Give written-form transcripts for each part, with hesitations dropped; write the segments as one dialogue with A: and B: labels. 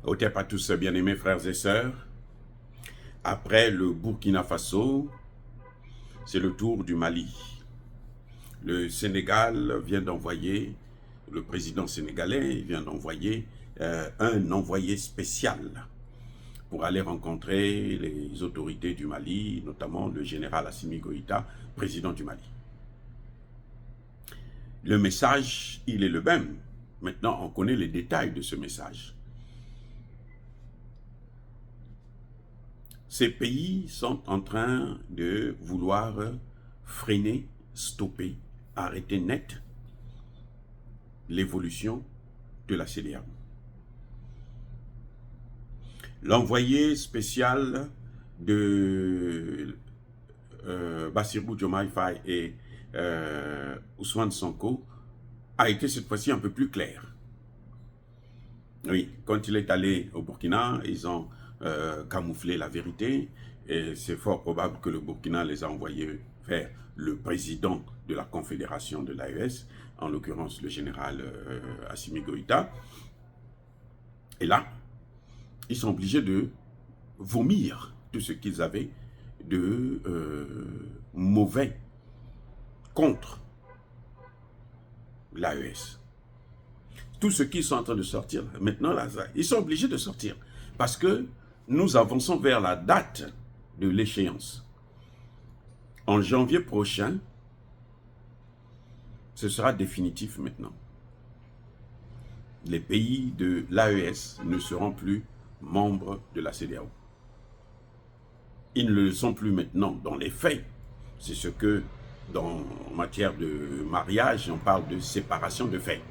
A: Otep à tous, bien-aimés frères et sœurs. Après le Burkina Faso, c'est le tour du Mali. Le Sénégal vient d'envoyer, le président sénégalais vient d'envoyer un envoyé spécial pour aller rencontrer les autorités du Mali, notamment le général Assimi Goïta, président du Mali. Le message, il est le même. Maintenant, on connaît les détails de ce message. Ces pays sont en train de vouloir freiner, stopper, arrêter net l'évolution de la CEDEAO. L'envoyé spécial de Bassirou Diomaye Faye et Ousmane Sonko a été cette fois-ci un peu plus clair. Oui, quand il est allé au Burkina, ils ont camouflé la vérité et c'est fort probable que le Burkina les a envoyés vers le président de la confédération de l'AES, en l'occurrence le général Assimi Goïta. Et là, ils sont obligés de vomir tout ce qu'ils avaient de mauvais contre l'AES. Tout ce qu'ils sont en train de sortir, maintenant, là, ils sont obligés de sortir. Parce que nous avançons vers la date de l'échéance. En janvier prochain, ce sera définitif maintenant. Les pays de l'AES ne seront plus membres de la CEDEAO. Ils ne le sont plus maintenant dans les faits. C'est ce que, en matière de mariage, on parle de séparation de faits.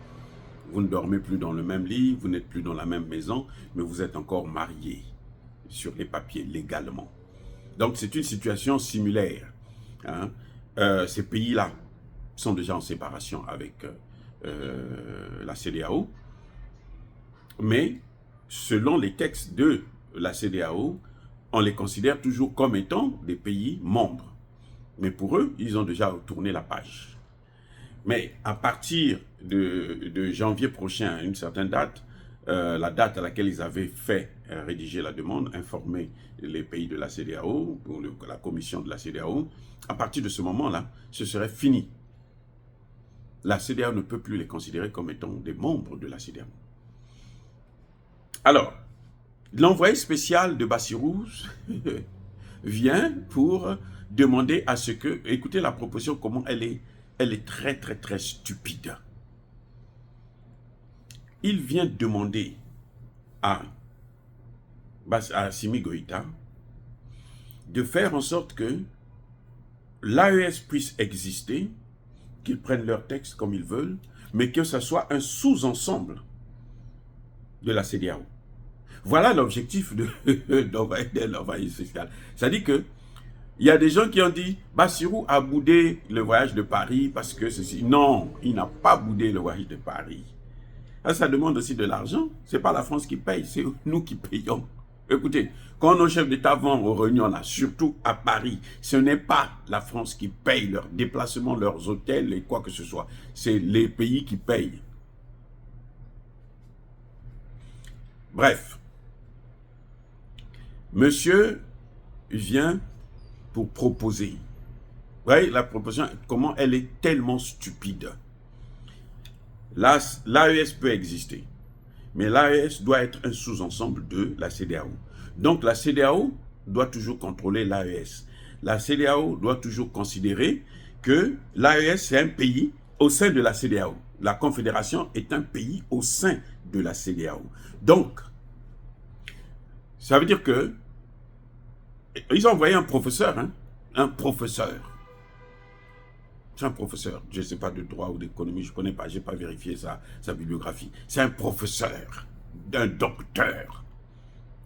A: Vous ne dormez plus dans le même lit, vous n'êtes plus dans la même maison, mais vous êtes encore mariés sur les papiers légalement. Donc c'est une situation similaire. Hein. Ces pays-là sont déjà en séparation avec la CEDEAO, mais selon les textes de la CEDEAO, on les considère toujours comme étant des pays membres. Mais pour eux, ils ont déjà tourné la page. Mais à partir de janvier prochain, à une certaine date, la date à laquelle ils avaient fait rédiger la demande, informer les pays de la CEDEAO, ou la commission de la CEDEAO, à partir de ce moment-là, ce serait fini. La CEDEAO ne peut plus les considérer comme étant des membres de la CEDEAO. Alors, l'envoyé spécial de Bassirou vient pour demander à ce que, écoutez la proposition, comment elle est très très très stupide. Il vient demander à Assimi Goïta de faire en sorte que l'AES puisse exister, qu'ils prennent leur texte comme ils veulent, mais que ce soit un sous-ensemble de la CEDEAO. Voilà l'objectif de l'envoyé spécial. C'est-à-dire que il y a des gens qui ont dit Bassirou a boudé le voyage de Paris parce que ceci. Non, il n'a pas boudé le voyage de Paris. Ça demande aussi de l'argent. Ce n'est pas la France qui paye, c'est nous qui payons. Écoutez, quand nos chefs d'État vont aux réunions là, surtout à Paris, ce n'est pas la France qui paye leurs déplacements, leurs hôtels et quoi que ce soit. C'est les pays qui payent. Bref, monsieur vient pour proposer. Vous voyez la proposition, comment elle est tellement stupide. L'AES peut exister, mais l'AES doit être un sous-ensemble de la CEDEAO. Donc la CEDEAO doit toujours contrôler l'AES. La CEDEAO doit toujours considérer que l'AES c'est un pays au sein de la CEDEAO. La Confédération est un pays au sein de la CEDEAO. Donc, ça veut dire que ils ont envoyé un professeur, hein, un professeur. C'est un professeur, je ne sais pas de droit ou d'économie, je ne connais pas, je n'ai pas vérifié sa bibliographie. C'est un professeur, d'un docteur,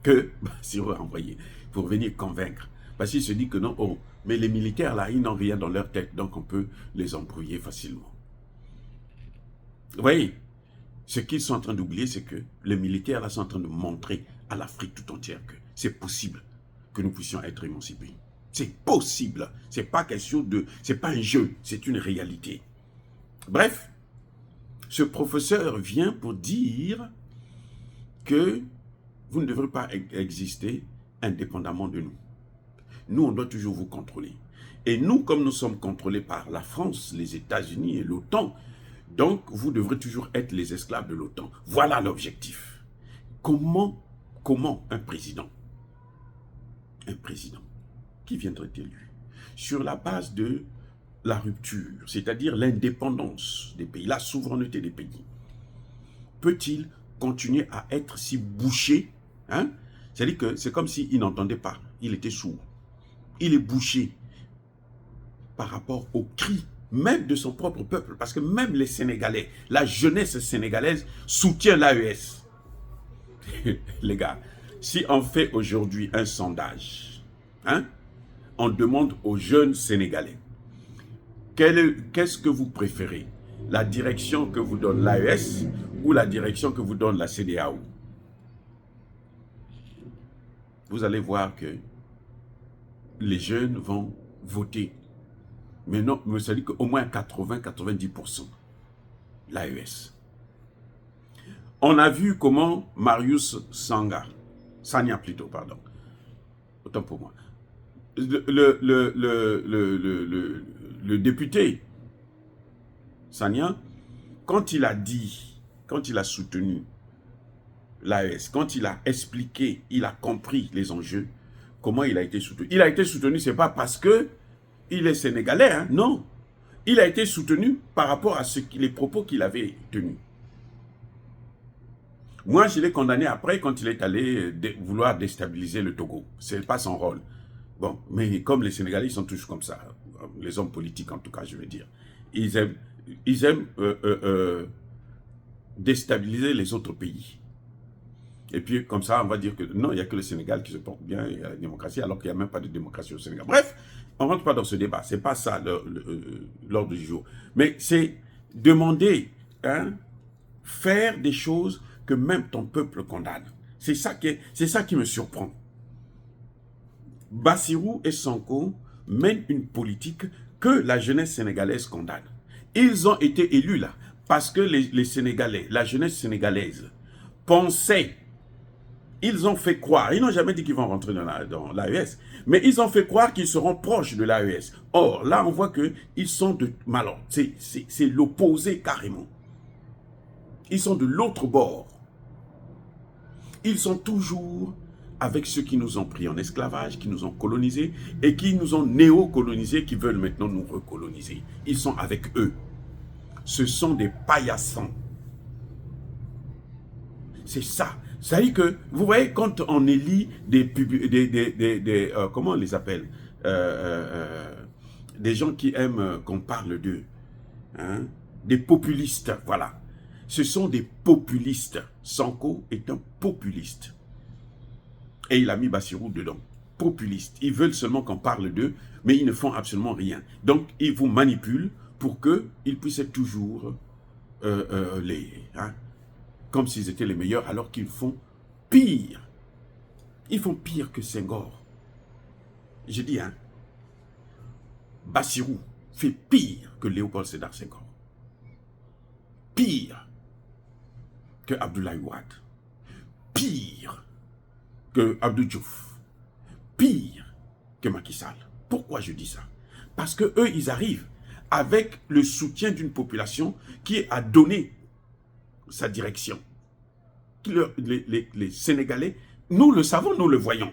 A: que Bassirou a envoyé pour venir convaincre. Parce qu'il se dit que non, oh, mais les militaires là, ils n'ont rien dans leur tête, donc on peut les embrouiller facilement. Vous voyez, ce qu'ils sont en train d'oublier, c'est que les militaires là sont en train de montrer à l'Afrique tout entière que c'est possible que nous puissions être émancipés. C'est possible. C'est pas question de, c'est pas un jeu, c'est une réalité. Bref, ce professeur vient pour dire que vous ne devrez pas exister indépendamment de nous. Nous, on doit toujours vous contrôler. Et nous, comme nous sommes contrôlés par la France, les États-Unis et l'OTAN, donc vous devrez toujours être les esclaves de l'OTAN. Voilà l'objectif. Comment un président, qui viendrait-il lui? Sur la base de la rupture, c'est-à-dire l'indépendance des pays, la souveraineté des pays, peut-il continuer à être si bouché, hein? C'est-à-dire que c'est comme s'il n'entendait pas, il était sourd. Il est bouché par rapport aux cris même de son propre peuple, parce que même les Sénégalais, la jeunesse sénégalaise soutient l'AES. Les gars, si on fait aujourd'hui un sondage, hein, on demande aux jeunes Sénégalais, qu'est-ce que vous préférez? La direction que vous donne l'AES ou la direction que vous donne la CEDEAO? Vous allez voir que les jeunes vont voter. Mais non, ça dit qu'au moins 80-90% l'AES. On a vu comment Marius Sagna plutôt, pardon, autant pour moi, le député Sagna, quand il a soutenu l'AES, quand il a expliqué, il a compris les enjeux, comment il a été soutenu. Il a été soutenu, c'est pas parce que il est sénégalais, hein, non. Il a été soutenu par rapport à les propos qu'il avait tenus. Moi, je l'ai condamné après quand il est allé vouloir déstabiliser le Togo. Ce n'est pas son rôle. Bon, mais comme les Sénégalais, ils sont tous comme ça. Les hommes politiques, en tout cas, je veux dire. Ils aiment déstabiliser les autres pays. Et puis, comme ça, on va dire que non, il n'y a que le Sénégal qui se porte bien et la démocratie, alors qu'il n'y a même pas de démocratie au Sénégal. Bref, on ne rentre pas dans ce débat. Ce n'est pas ça l'ordre du jour. Mais c'est demander, hein, faire des choses que même ton peuple condamne. C'est ça qui me surprend. Bassirou et Sonko mènent une politique que la jeunesse sénégalaise condamne. Ils ont été élus là parce que les Sénégalais, la jeunesse sénégalaise, pensaient. Ils ont fait croire, ils n'ont jamais dit qu'ils vont rentrer dans l'AES, mais ils ont fait croire qu'ils seront proches de l'AES. Or, là, on voit qu'ils sont de malheur. C'est l'opposé carrément. Ils sont de l'autre bord. Ils sont toujours avec ceux qui nous ont pris en esclavage, qui nous ont colonisés et qui nous ont néo-colonisés, qui veulent maintenant nous recoloniser. Ils sont avec eux. Ce sont des paillassons. C'est ça. Ça veut dire que, vous voyez, quand on élit comment on les appelle, des gens qui aiment qu'on parle d'eux, hein, des populistes, voilà. Ce sont des populistes. Sonko est un populiste. Et il a mis Bassirou dedans. Populiste. Ils veulent seulement qu'on parle d'eux, mais ils ne font absolument rien. Donc, ils vous manipulent pour qu'ils puissent être toujours comme s'ils étaient les meilleurs, alors qu'ils font pire. Ils font pire que Senghor. Je dis, hein, Bassirou fait pire que Léopold Sédar Senghor. Pire que Abdoulaye Wade. Pire que Abdou Diouf. Pire que Macky Sall. Pourquoi je dis ça? Parce que eux, ils arrivent avec le soutien d'une population qui a donné sa direction. Les Sénégalais, nous le savons, nous le voyons.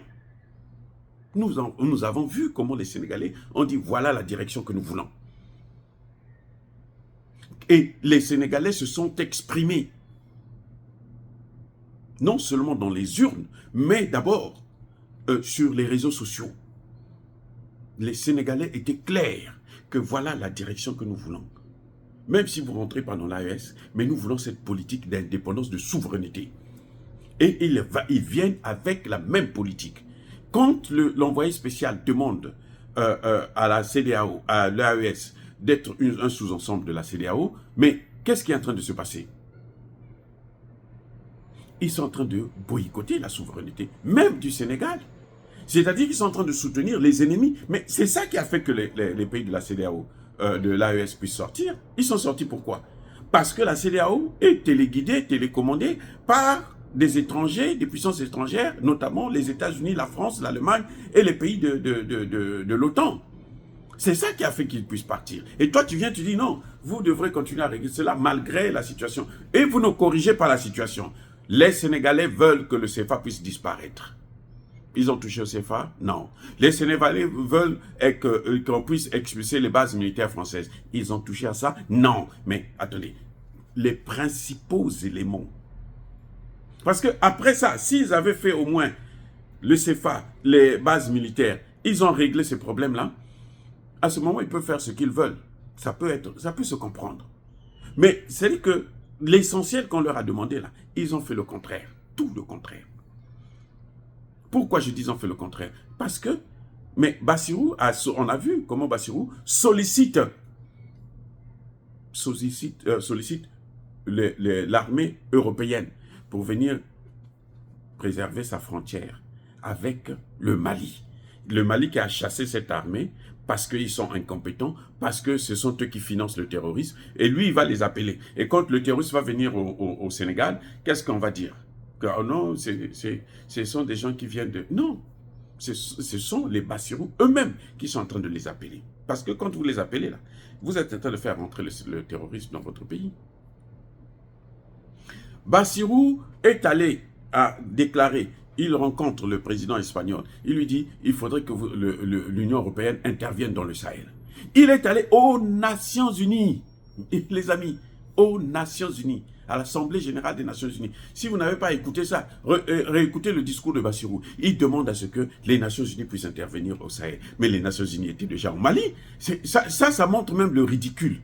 A: Nous avons vu comment les Sénégalais ont dit voilà la direction que nous voulons. Et les Sénégalais se sont exprimés. Non seulement dans les urnes, mais d'abord sur les réseaux sociaux. Les Sénégalais étaient clairs que voilà la direction que nous voulons. Même si vous ne rentrez pas dans l'AES, mais nous voulons cette politique d'indépendance, de souveraineté. Et ils viennent avec la même politique. Quand l'envoyé spécial demande à la CEDEAO, à l'AES, d'être un sous-ensemble de la CEDEAO, mais qu'est-ce qui est en train de se passer? Ils sont en train de boycotter la souveraineté, même du Sénégal. C'est-à-dire qu'ils sont en train de soutenir les ennemis. Mais c'est ça qui a fait que les pays de la CEDEAO, de l'AES puissent sortir. Ils sont sortis pourquoi? Parce que la CEDEAO est téléguidée, télécommandée par des étrangers, des puissances étrangères, notamment les États-Unis, la France, l'Allemagne et les pays de l'OTAN. C'est ça qui a fait qu'ils puissent partir. Et toi, tu viens, tu dis non, vous devrez continuer à régler cela malgré la situation. Et vous ne corrigez pas la situation. Les Sénégalais veulent que le CFA puisse disparaître. Ils ont touché au CFA? Non. Les Sénégalais veulent qu'on puisse expulser les bases militaires françaises. Ils ont touché à ça? Non. Mais attendez, les principaux éléments. Parce que après ça, s'ils avaient fait au moins le CFA, les bases militaires, ils ont réglé ces problèmes-là, à ce moment, ils peuvent faire ce qu'ils veulent. Ça peut se comprendre. Mais c'est que l'essentiel qu'on leur a demandé là, ils ont fait le contraire. Tout le contraire. Pourquoi je dis ils ont fait le contraire? Parce que, mais Bassirou, on a vu comment Bassirou sollicite l'armée européenne pour venir préserver sa frontière avec le Mali. Le Mali qui a chassé cette armée parce qu'ils sont incompétents, parce que ce sont eux qui financent le terrorisme, et lui, il va les appeler. Et quand le terroriste va venir au Sénégal, qu'est-ce qu'on va dire? Que, oh non, ce sont des gens qui viennent de... Non, ce sont les Bassirou eux-mêmes qui sont en train de les appeler. Parce que quand vous les appelez là, vous êtes en train de faire rentrer le terrorisme dans votre pays. Bassirou est allé à déclarer, il rencontre le président espagnol, il lui dit, il faudrait que l'Union européenne intervienne dans le Sahel. Il est allé aux Nations Unies, les amis, aux Nations Unies, à l'Assemblée Générale des Nations Unies. Si vous n'avez pas écouté ça, réécoutez le discours de Bassirou. Il demande à ce que les Nations Unies puissent intervenir au Sahel. Mais les Nations Unies étaient déjà au Mali. Ça montre même le ridicule.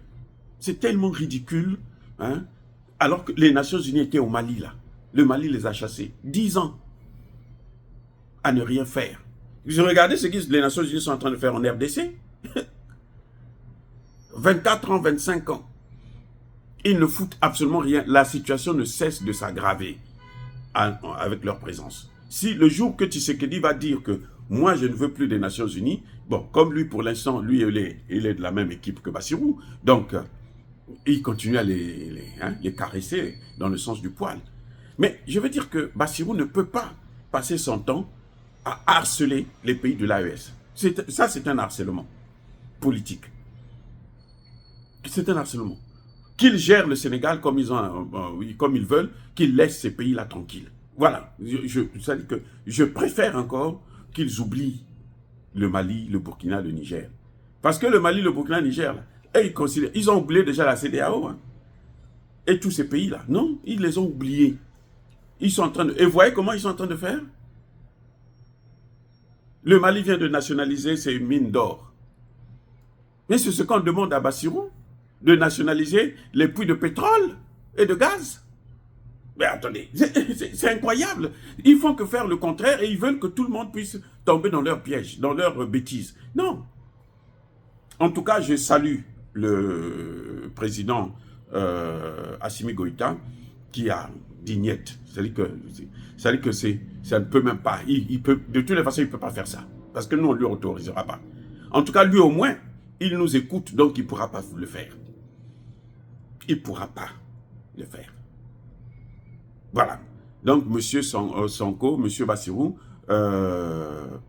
A: C'est tellement ridicule, hein, alors que les Nations Unies étaient au Mali, là. Le Mali les a chassés. 10 ans à ne rien faire. Vous regardez ce que les Nations Unies sont en train de faire en RDC. 24 ans, 25 ans. Ils ne foutent absolument rien. La situation ne cesse de s'aggraver avec leur présence. Si le jour que Tshisekedi va dire que moi je ne veux plus des Nations Unies, bon, comme lui pour l'instant, lui il est de la même équipe que Bassirou, donc il continue à les caresser dans le sens du poil. Mais je veux dire que Bassirou ne peut pas passer son temps à harceler les pays de l'AES. Ça, c'est un harcèlement politique. C'est un harcèlement. Qu'ils gèrent le Sénégal comme ils veulent, qu'ils laissent ces pays-là tranquilles. Voilà. Ça dit que je préfère encore qu'ils oublient le Mali, le Burkina, le Niger. Parce que le Mali, le Burkina, le Niger, là, ils ont oublié déjà la CEDEAO. Hein, et tous ces pays-là. Non, ils les ont oubliés. Ils sont en train de... Et vous voyez comment ils sont en train de faire? Le Mali vient de nationaliser ses mines d'or. Mais c'est ce qu'on demande à Bassirou, de nationaliser les puits de pétrole et de gaz. Mais attendez, c'est incroyable. Ils font que faire le contraire et ils veulent que tout le monde puisse tomber dans leur piège, dans leur bêtise. Non. En tout cas, je salue le président Assimi Goïta qui a dit niet. C'est-à-dire que ça ne peut même pas. De toutes les façons, il ne peut pas faire ça. Parce que nous, on ne lui autorisera pas. En tout cas, lui au moins, il nous écoute, donc il ne pourra pas le faire. Il ne pourra pas le faire. Voilà. Donc, M. Sonko, M. Bassirou,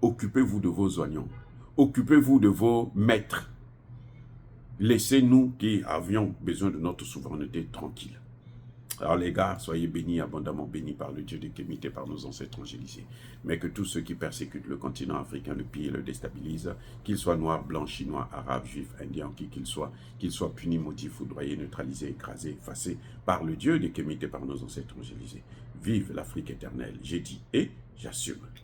A: occupez-vous de vos oignons. Occupez-vous de vos maîtres. Laissez-nous qui avions besoin de notre souveraineté tranquille. Alors les gars, soyez bénis, abondamment bénis par le Dieu de Kémité, par nos ancêtres angélisés. Mais que tous ceux qui persécutent le continent africain, le pillent et le déstabilisent, qu'ils soient noirs, blancs, chinois, arabes, juifs, indiens, qui qu'ils soient punis, maudits, foudroyés, neutralisés, écrasés, effacés par le Dieu de Kémité, par nos ancêtres angélisés. Vive l'Afrique éternelle, j'ai dit et j'assume.